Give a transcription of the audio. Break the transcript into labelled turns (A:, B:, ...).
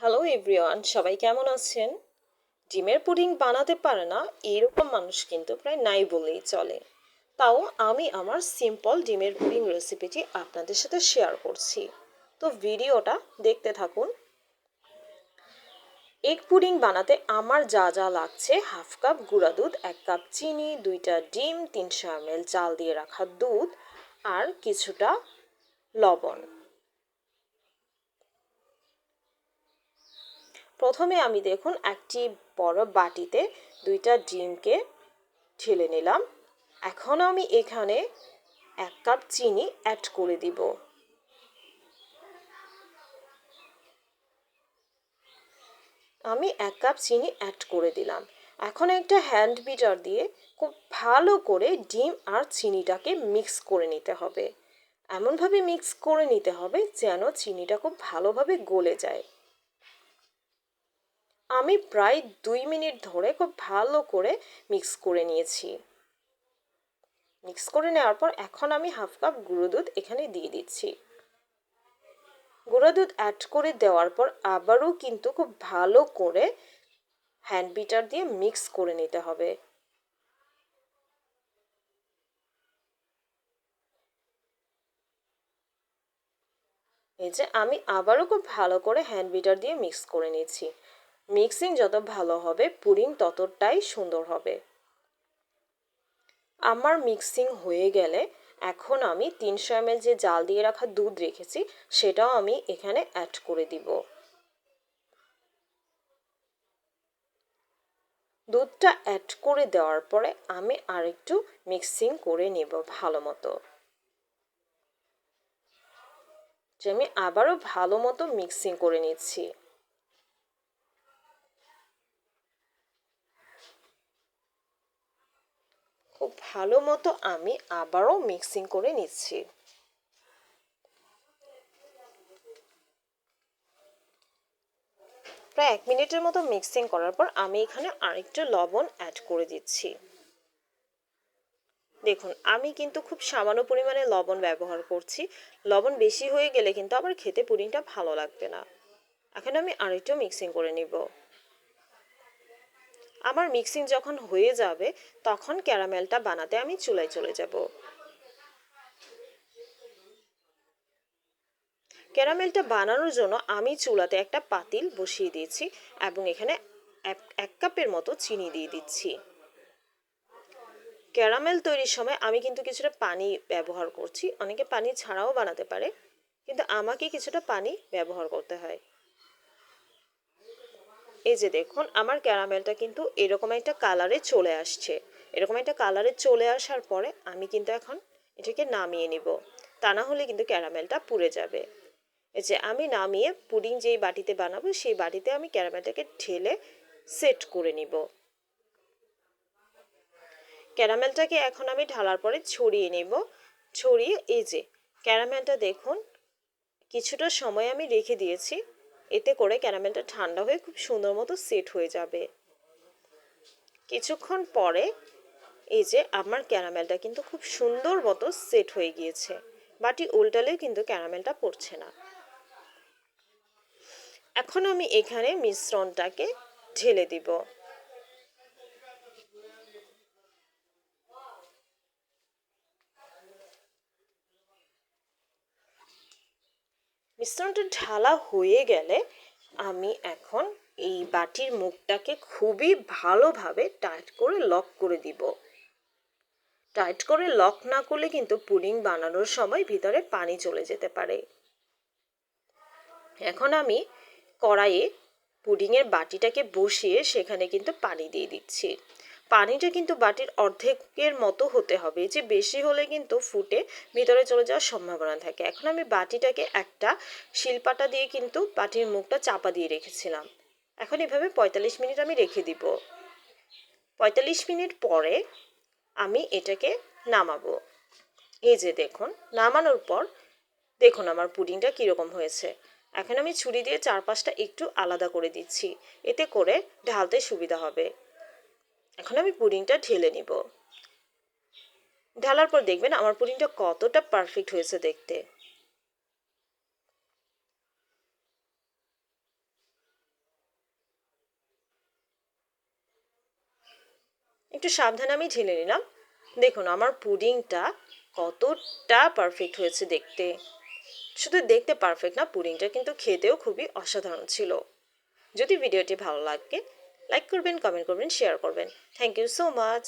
A: Hello everyone, সবাই কেমন আছেন? ডিমের পুডিং বানাতে পারে না এরকম মানুষ কিন্তু প্রায় নাই বললেই চলে। তাও আমি আমার সিম্পল ডিমের পুডিং রেসিপিটি আপনাদের সাথে শেয়ার করছি। তো ভিডিওটা দেখতে থাকুন। এগ পুডিং বানাতে আমার যা যা লাগছে: হাফ কাপ গুঁড়া দুধ, 1 কাপ চিনি, 2টা ডিম, 300 ml জাল দিয়ে রাখা দুধ, আর কিছুটা লবণ। প্রথমে আমি দেখুন একটি বড় বাটিতে 2টা ডিমকে ঢেলে নিলাম। এখন আমি এখানে 1 কাপ চিনি অ্যাড করে দিব। আমি 1 কাপ চিনি অ্যাড করে দিলাম। এখন একটা হ্যান্ড বিটার দিয়ে খুব ভালো করে ডিম আর চিনিটাকে মিক্স করে নিতে হবে। এমনভাবে মিক্স করে নিতে হবে যেন চিনিটা খুব ভালোভাবে গলে যায়। আমি প্রায় 2 মিনিট ধরে খুব ভালো করে মিক্স করে নিয়েছি। মিক্স করে নেওয়ার পর এখন আমি হাফ কাপ গুঁড়ো দুধ এখানে দিয়ে দিচ্ছি। গুঁড়ো দুধ অ্যাড করে দেওয়ার পর আবারও কিন্তু খুব ভালো করে হ্যান্ড বিটার দিয়ে মিক্স করে নিতে হবে। এই যে আমি আবারও খুব ভালো করে হ্যান্ড বিটার দিয়ে মিক্স করে নিচ্ছি। মিক্সিং যত ভালো হবে পুডিং ততটাই সুন্দর হবে। আমার মিক্সিং হয়ে গেলে এখন আমি 300 ml যে জাল দিয়ে রাখা দুধ রেখেছি সেটাও আমি এখানে অ্যাড করে দিব। দুধটা অ্যাড করে দেওয়ার পরে আমি আরেকটু মিক্সিং করে নেব ভালো মতো। যে আমি আবারও ভালো মতো মিক্সিং করে নিচ্ছি। খুব ভালো মতো আমি আবারও মিক্সিং করে নিচ্ছি। প্রায় 1 মিনিটের মতো মিক্সিং করার পর আমি এখানে আরেকটু লবণ অ্যাড করে দিচ্ছি। দেখুন আমি কিন্তু খুব সামান্য পরিমাণে লবণ ব্যবহার করছি। লবণ বেশি হয়ে গেলে কিন্তু আবার খেতে পুডিংটা ভালো লাগবে না। এখন আমি আরেকটু মিক্সিং করে নিব। আমার মিক্সিং যখন হয়ে যাবে তখন ক্যারামেলটা বানাতে আমি চুলায় চলে যাব। ক্যারামেলটা বানানোর জন্য আমি চুলাতে একটা পাতিল বসিয়ে দিয়েছি এবং এখানে 1 কাপের মতো চিনি দিয়ে দিচ্ছি। ক্যারামেল তৈরির সময় আমি কিন্তু কিছুটা পানি ব্যবহার করছি। অনেকে পানি ছাড়াও বানাতে পারে, কিন্তু আমাকে কিছুটা পানি ব্যবহার করতে হয়। এই যে দেখুন আমার ক্যারামেলটা কিন্তু এরকম একটা কালারে চলে আসছে। এরকম একটা কালারে চলে আসার পরে আমি কিন্তু এখন এটাকে নামিয়ে নিব, তা না হলে কিন্তু ক্যারামেলটা পুড়ে যাবে। এই যে আমি নামিয়ে পুডিং যেই বাটিতে বানাবো সেই বাটিতে আমি ক্যারামেলটাকে ঢেলে সেট করে নিব। ক্যারামেলটাকে এখন আমি ঢালার পরে ছড়িয়ে নেব। ছড়িয়ে এই যে ক্যারামেলটা দেখুন কিছুটা সময় আমি রেখে দিয়েছি, এতে করে ক্যারামেলটা ঠান্ডা হয়ে খুব সুন্দর মতো সেট হয়ে যাবে। কিছুক্ষণ পরে এই যে আমার ক্যারামেলটা কিন্তু খুব সুন্দর মতো সেট হয়ে গিয়েছে। বাটি উল্টালেও কিন্তু ক্যারামেলটা পড়ছে না। এখন আমি এখানে মিশ্রণটাকে ঢেলে দিব। মিশ্রণটা ঢালা হয়ে গেলে আমি এখন এই বাটির মুখটাকে খুবই ভালোভাবে টাইট করে লক করে দিব। টাইট করে লক না করলে কিন্তু পুডিং বানানোর সময় ভিতরে পানি চলে যেতে পারে। এখন আমি কড়াইয়ে পুডিংয়ের বাটিটাকে বসিয়ে সেখানে কিন্তু পানি দিয়ে দিচ্ছি। পানিটা কিন্তু বাটির অর্ধেকের মতো হতে হবে, যে বেশি হলে কিন্তু ফুটে ভিতরে চলে যাওয়ার সম্ভাবনা থাকে। এখন আমি বাটিটাকে একটা শিলপাটা দিয়ে কিন্তু বাটির মুখটা চাপা দিয়ে রেখেছিলাম। এখন এভাবে 45 মিনিট আমি রেখে দিব। 45 মিনিট পরে আমি এটাকে নামাবো। এই যে দেখুন নামানোর পর দেখুন আমার পুডিংটা কীরকম হয়েছে। এখন আমি ছুরি দিয়ে চারপাশটা একটু আলাদা করে দিচ্ছি, এতে করে ঢালতে সুবিধা হবে। এখন আমি পুডিংটা ঢেলে নিব। ঢালার পর দেখবেন আমার পুডিংটা কতটা পারফেক্ট হয়েছে দেখতে। একটু সাবধানে আমি ঢেলে নিলাম। দেখুন আমার পুডিংটা কতটা পারফেক্ট হয়েছে দেখতে। শুধু দেখতে পারফেক্ট না, পুডিংটা কিন্তু খেতেও খুবই অসাধারণ ছিল। যদি ভিডিওটি ভালো লাগে লাইক করবেন, কমেন্ট করবেন, শেয়ার করবেন। Thank you so much.